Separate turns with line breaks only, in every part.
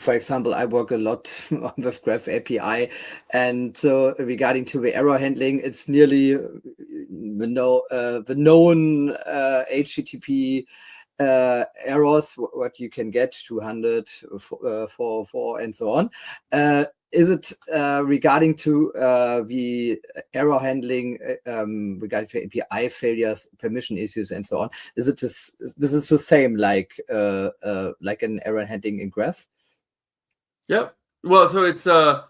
for example, I work a lot with Graph API, and so regarding to the error handling, it's nearly the known HTTP errors, what you can get, 200, 404, and so on. Is it regarding to the error handling regarding to API failures, permission issues, and so on? Is it this is the same like an error handling in Graph?
Yep. Well, so it's so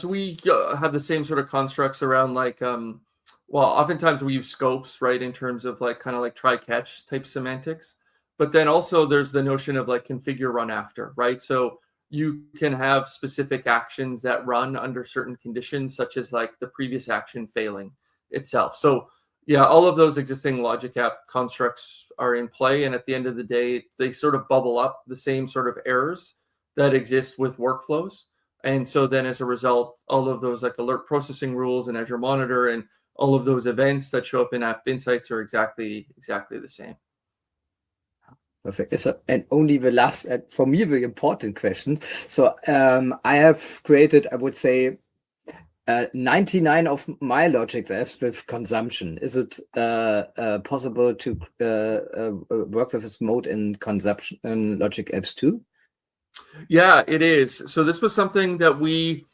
we have the same sort of constructs around like well, oftentimes we use scopes, right, in terms of like kind of like try catch type semantics. But then also there's the notion of like configure run after, right? So you can have specific actions that run under certain conditions, such as like the previous action failing itself. So yeah, all of those existing logic app constructs are in play. And at the end of the day, they sort of bubble up the same sort of errors that exist with workflows. And so then as a result, all of those like alert processing rules and Azure Monitor and all of those events that show up in App Insights are exactly the same.
Perfect. And only the last, for me, the important questions. So I have created, I would say, 99 of my logic apps with consumption. Is it possible to work with this mode in consumption in logic apps too?
Yeah, it is. So this was something that we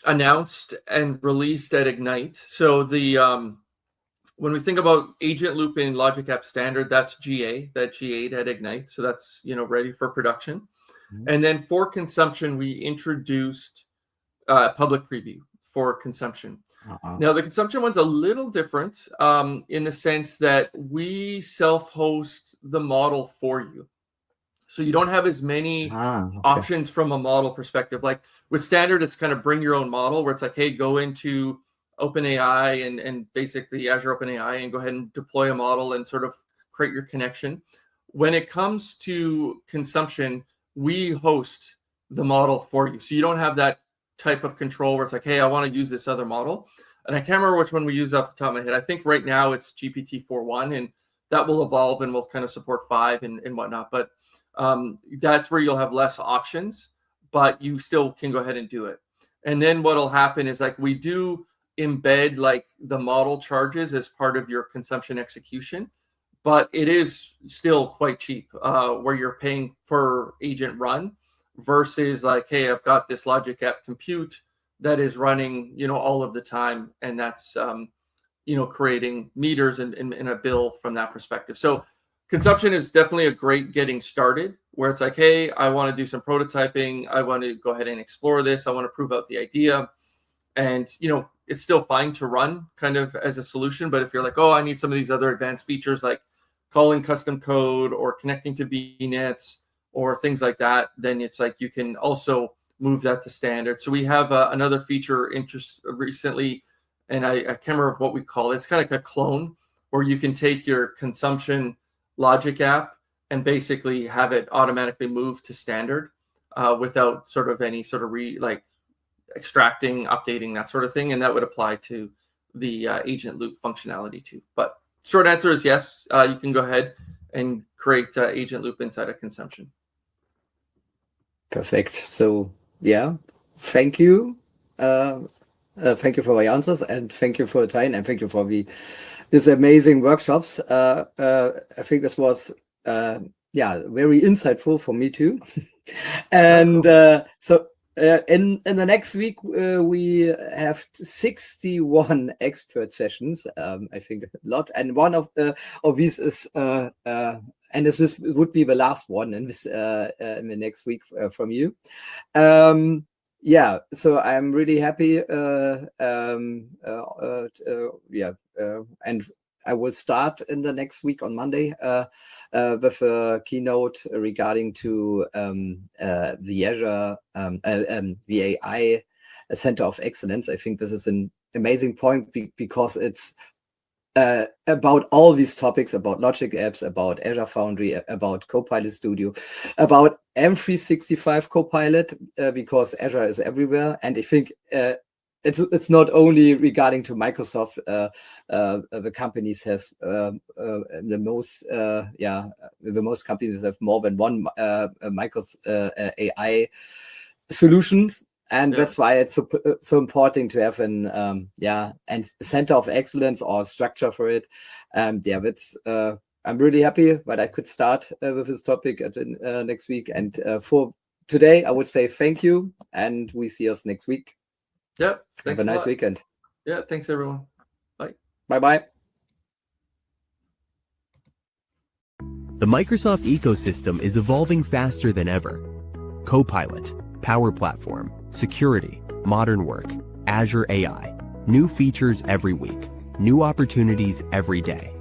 announced and released at Ignite. So the when we think about agent loop in Logic App Standard, that's GA, that GA'd at Ignite. So that's ready for production. Mm-hmm. And then for consumption, we introduced public preview for consumption. Now the consumption one's a little different in the sense that we self-host the model for you. So you don't have as many options from a model perspective. Like with standard, it's kind of bring your own model where it's like, hey, go into OpenAI and basically Azure OpenAI and go ahead and deploy a model and sort of create your connection. When it comes to consumption, we host the model for you. So you don't have that type of control where it's like, hey, I want to use this other model. And I can't remember which one we use off the top of my head. I think right now it's GPT-4.1, and that will evolve and we'll kind of support 5 and whatnot. But that's where you'll have less options, but you still can go ahead and do it. And then what'll happen is like we do embed like the model charges as part of your consumption execution, but it is still quite cheap where you're paying per agent run versus like, hey, I've got this logic app compute that is running, all of the time. And that's, creating meters and a bill from that perspective. So consumption is definitely a great getting started where it's like, hey, I want to do some prototyping. I want to go ahead and explore this. I want to prove out the idea. And, it's still fine to run kind of as a solution. But if you're like, oh, I need some of these other advanced features like calling custom code or connecting to VNets or things like that, then it's like you can also move that to standard. So we have another feature recently, and I can't remember what we call it. It's kind of like a clone where you can take your consumption logic app and basically have it automatically move to standard without sort of any sort of extracting, updating, that sort of thing. And that would apply to the agent loop functionality too. But short answer is yes, you can go ahead and create agent loop inside of consumption.
Perfect. So yeah, thank you. Thank you for your answers, and thank you for the time, and thank you for these amazing workshops. I think this was very insightful for me too. And so in the next week we have 61 expert sessions. I think a lot, and one of these is and this would be the last one in this in the next week from you. So I'm really happy. And I will start in the next week on Monday with a keynote regarding to the Azure the AI Center of Excellence. I think this is an amazing point because it's about all these topics, about logic apps, about Azure Foundry, about Copilot Studio, about M365 Copilot, because Azure is everywhere. And I think it's not only regarding to Microsoft. The companies has the most companies have more than one Microsoft AI solutions, and that's why it's so important to have an and center of excellence or structure for it. That's I'm really happy that I could start with this topic at next week. And for today, I would say thank you, and we see us next week.
Yeah.
Have a nice weekend.
Yeah. Thanks, everyone. Bye.
Bye-bye.
The Microsoft ecosystem is evolving faster than ever. Copilot, Power Platform, security, modern work, Azure AI. New features every week, new opportunities every day.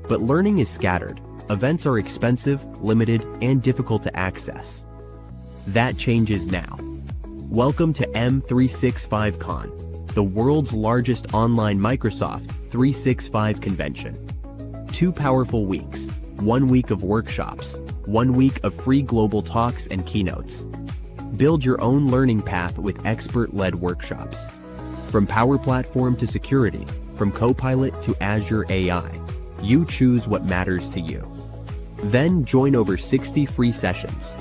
But learning is scattered. Events are expensive, limited, and difficult to access. That changes now. Welcome to M365Con, the world's largest online Microsoft 365 convention. 2 powerful weeks, 1 week of workshops, 1 week of free global talks and keynotes. Build your own learning path with expert-led workshops. From Power Platform to security, from Copilot to Azure AI, you choose what matters to you. Then join over 60 free sessions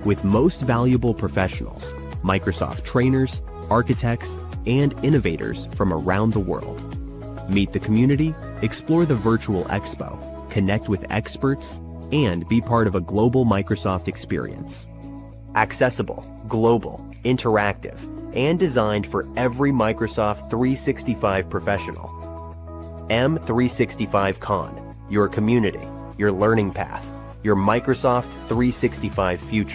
with most valuable professionals, Microsoft trainers, architects, and innovators from around the world. Meet the community, explore the virtual expo, connect with experts, and be part of a global Microsoft experience. Accessible, global, interactive, and designed for every Microsoft 365 professional. M365Con, your community, your learning path, your Microsoft 365 future.